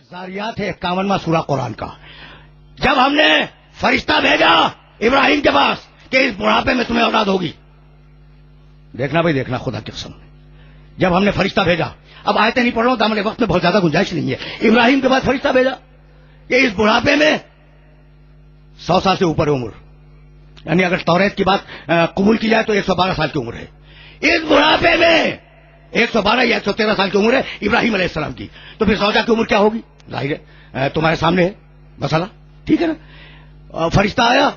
जारियात है 51वां सूरा कुरान का। जब हमने फरिश्ता भेजा इब्राहिम के पास कि इस बुढ़ापे में तुम्हें औलाद होगी, देखना भाई देखना, खुदा की कसम, जब हमने फरिश्ता भेजा, अब आयतें नहीं पढ़ रहा हूं, दामन वक्त में बहुत ज्यादा गुंजाइश नहीं है। इब्राहिम के पास फरिश्ता भेजा कि इस बुढ़ापे में 100 साल से ऊपर उम्र, यानी अगर तौरेत की बात कबूल की जाए तो 112 साल की उम्र है। इस बुढ़ापे में 112 या 113 साल की उम्र है इब्राहिम अलैहिस्सलाम की, तो फिर सौजा की उम्र क्या होगी? जाहिर है तुम्हारे सामने है मसला, ठीक है ना। फरिश्ता आया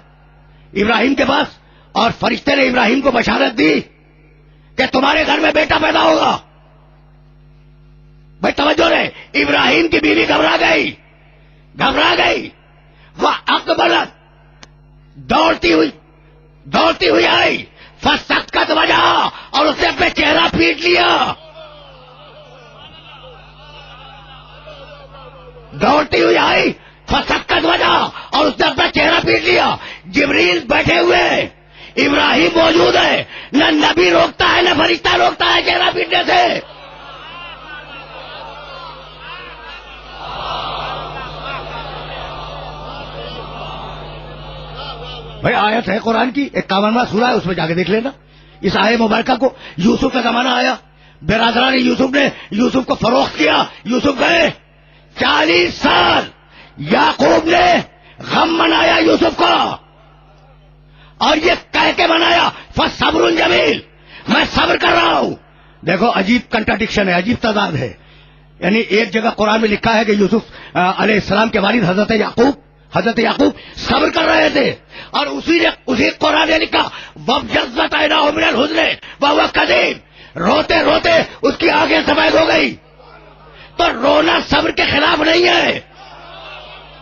इब्राहिम के पास और फरिश्ते ने इब्राहिम को बशारत दी कि तुम्हारे घर में बेटा पैदा होगा। भाई तवज्जो रहे, इब्राहिम की बीवी घबरा गई, वह अकबलत दौड़ती हुई आई, फसक्कत वजह, और उसने अपने चेहरा पीट लिया। दौड़ती हुई आई, फसक्कत वजह, और उसने अपना चेहरा पीट लिया। जिब्रील बैठे हुए, इब्राहिम मौजूद है, न नबी रोकता है न फरिश्ता रोकता है चेहरा पीटने से। भाई आयत है कुरान की 51वां सूरा है, उसमें जाके देख लेना। इस आय मुबारका को यूसुफ का जमाना आया, बिरादरान यूसुफ ने यूसुफ को फरोख्त किया, यूसुफ गए 40 साल याकूब ने गम मनाया यूसुफ का, और ये कह के मनाया फसब्रुन जमील, मैं सब्र कर रहा हूं। देखो अजीब कंट्राडिक्शन है, अजीब तजाद है। यानी एक जगह कुरान में लिखा है कि यूसुफ अलैहिस्सलाम के वालिद हजरत याकूब सब्र कर रहे थे, और उसी कुरान ने लिखा वब्जज़्ज़त ऐनाहु मिनल हुज़्न वहुव कज़ीम, रोते रोते उसकी आंखें सफेद हो गई। तो रोना सब्र के खिलाफ नहीं है,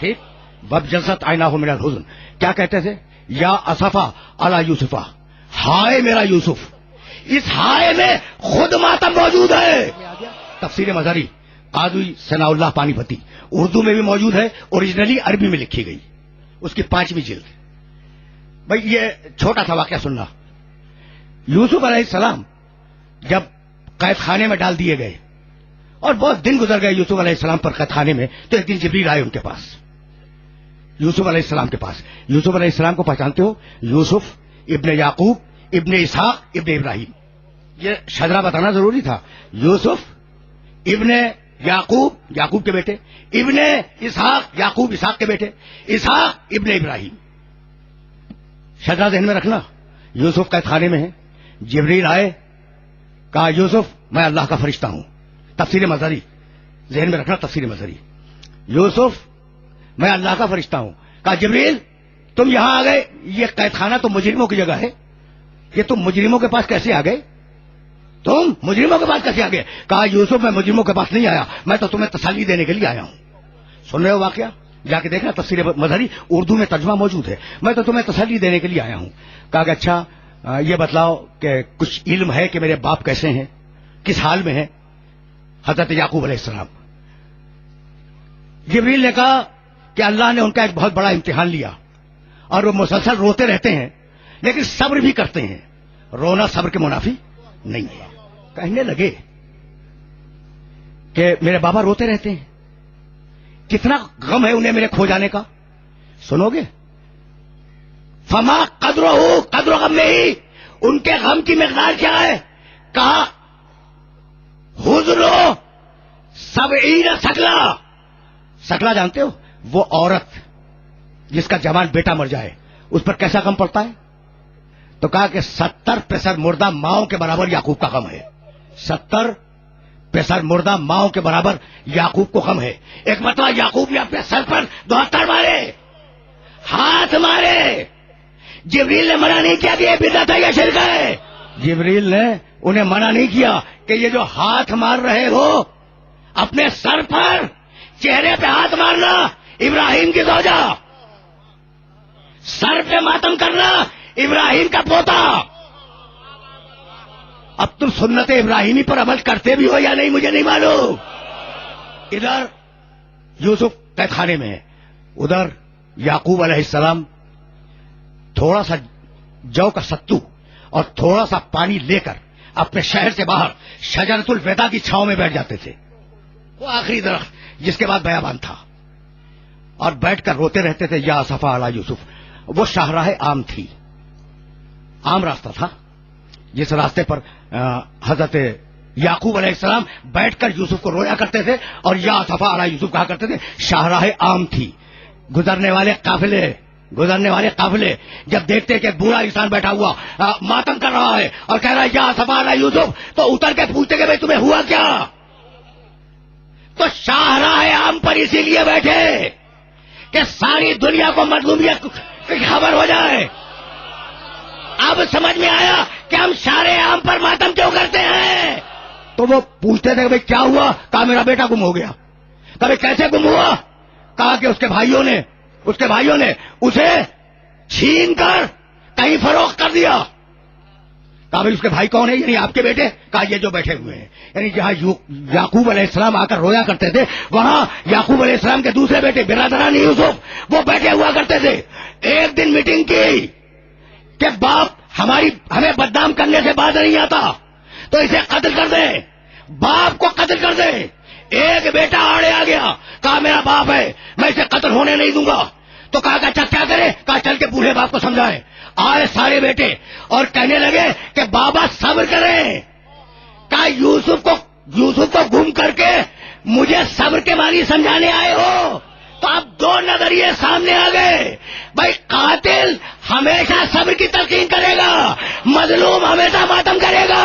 ठीक। वब्जज़्ज़त ऐनाहु मिनल हुज़्न, क्या कहते थे? या असफा अला यूसुफा, हाय मेरा यूसुफ। इस हाय में खुद मातम मौजूद है। तफसीर मज़ारी काज़ी सनाउल्लाह पानीपती, उर्दू में भी मौजूद है, ओरिजिनली अरबी में लिखी गई, उसकी 5वीं जिल्द। भाई ये छोटा सा वाकया सुनना। यूसुफ अलैहिस्सलाम जब कैद खाने में डाल दिए गए और बहुत दिन गुजर गए यूसुफ अलैहिस्सलाम पर कैद खाने में, तो एक दिन जिब्रील आए उनके पास, यूसुफ अलैहिस्सलाम के पास। यूसुफ अलैहिस्सलाम को पहचानते हो? यूसुफ इब्ने याकूब इब्ने इसहाक इब्ने इब्राहिम, ये शजरा बताना जरूरी था। यूसुफ इब्ने याकूब के बेटे, इब्ने इसहाक याकूब इसहाक के बेटे, इसहाक इब्ने इब्राहिम। शजरा ज़हन में रखना। यूसुफ कैद खाने में है, जिब्रील आए, कहा यूसुफ मैं अल्लाह का फरिश्ता हूं। तफसीर मज़ारी ज़हन में रखना, तफसीर मज़ारी, यूसुफ मैं अल्लाह का फरिश्ता हूं। कहा जिब्रील तुम यहां आ गए, ये कैद खाना तो मुजरिमों की जगह है, ये तुम मुजरिमों के पास कैसे आ गए? तुम मुजरिमों के पास कैसे आ गए? कहा यूसुफ मैं मुजरिमों के पास नहीं आया, मैं तो तुम्हें तसल्ली देने के लिए आया हूं। सुन रहे हो वाकया? जाके देखना तफसीर मज़हरी, उर्दू में तर्जुमा मौजूद है। मैं तो तुम्हें तसल्ली देने के लिए आया हूं। कहा कि अच्छा ये बतलाओ कि कुछ इल्म है कि मेरे बाप कैसे हैं, किस हाल में है? हजरत याकूब अलैहिस्सलाम। जिब्रील ने कहा कि अल्लाह ने उनका एक बहुत बड़ा इम्तिहान लिया और वो मुसलसल रोते रहते हैं, लेकिन सब्र भी करते हैं। रोना सब्र के मुनाफी नहीं है। कहने लगे कि मेरे बाबा रोते रहते हैं, कितना गम है उन्हें मेरे खो जाने का। सुनोगे? फमा कद्रो गम में ही, उनके गम की मिकदार क्या है? कहा हुज़्नो सबईन सकला जानते हो? वो औरत जिसका जवान बेटा मर जाए, उस पर कैसा गम पड़ता है? तो कहा कि 70 पेसर मुर्दा माओ के बराबर याकूब का गम है। 70 पेसर मुर्दा माओ के बराबर याकूब को गम है। एक मतला याकूब ने अपने सर पर 72 मारे, हाथ मारे। जिब्रील ने मना नहीं किया कि ये बिदअत है या शिर्क है। जिब्रील ने उन्हें मना नहीं किया कि ये जो हाथ मार रहे हो अपने सर पर, चेहरे पे हाथ मारना इब्राहिम की ज़ौजा, सर पे मातम करना इब्राहिम का पोता। अब तुम सुन्नत इब्राहिमी पर अमल करते भी हो या नहीं मुझे नहीं मालूम। इधर यूसुफ कैद खाने में है, उधर याकूब अलैहिस्सलाम थोड़ा सा जौ का सत्तू और थोड़ा सा पानी लेकर अपने शहर से बाहर शजरतुल वेदा की छांव में बैठ जाते थे। وہ آخری درخت جس کے بعد بیابان تھا، اور بیٹھ کر روتے رہتے تھے یا اسفا علی یوسف. وہ شاہراہ عام تھی، عام راستہ تھا جس راستے پر حضرت یعقوب علیہ السلام بیٹھ کر یوسف کو رویا کرتے تھے اور یا اسفا علی یوسف کہا کرتے تھے. شاہراہ عام تھی. گزرنے والے قافلے جب دیکھتے کہ بوڑھا انسان بیٹھا ہوا ماتم کر رہا ہے اور کہہ رہا ہے یا اسفا علی یوسف، تو اتر کے پوچھتے کہ بھائی تمہیں ہوا کیا؟ تو شاہراہ عام پر اسی لیے بیٹھے کہ ساری دنیا کو مظلومیت کی خبر ہو جائے. اب سمجھ میں آیا کہ ہم شاہراہ عام پر ماتم کیوں کرتے ہیں. تو وہ پوچھتے تھے کہ بھائی کیا ہوا؟ کہا میرا بیٹا گم ہو گیا. کبھی کیسے گم ہوا؟ کہا کہ اس کے بھائیوں نے اسے چھین کر کہیں فروخت کر دیا. کہا بھائی اس کے بھائی کون ہے؟ یعنی آپ کے بیٹے. کہا یہ جو بیٹھے ہوئے ہیں. یعنی جہاں یعقوب علیہ السلام آ کر رویا کرتے تھے وہاں یعقوب علیہ السلام کے دوسرے بیٹے برادران یوسف وہ بیٹھے ہوا کرتے تھے. ایک دن میٹنگ کی کہ باپ ہمیں بدنام کرنے سے باز نہیں آتا تو اسے قتل کر دیں، باپ کو قتل کر دیں. ایک بیٹا آڑے آ گیا، کہا میرا باپ ہے میں اسے قتل ہونے نہیں دوں گا. تو کہا کہ اچھا کیا کرے؟ کہا چل کے بوڑھے باپ کو سمجھائیں. آئے سارے بیٹے اور کہنے لگے کہ بابا صبر کریں. کہا یوسف کو گم کر کے مجھے صبر کے معنی سمجھانے آئے ہو؟ تو اب دو نظریے سامنے آ گئے. بھائی قاتل ہمیشہ صبر کی تلقین کرے گا، مظلوم ہمیشہ ماتم کرے گا.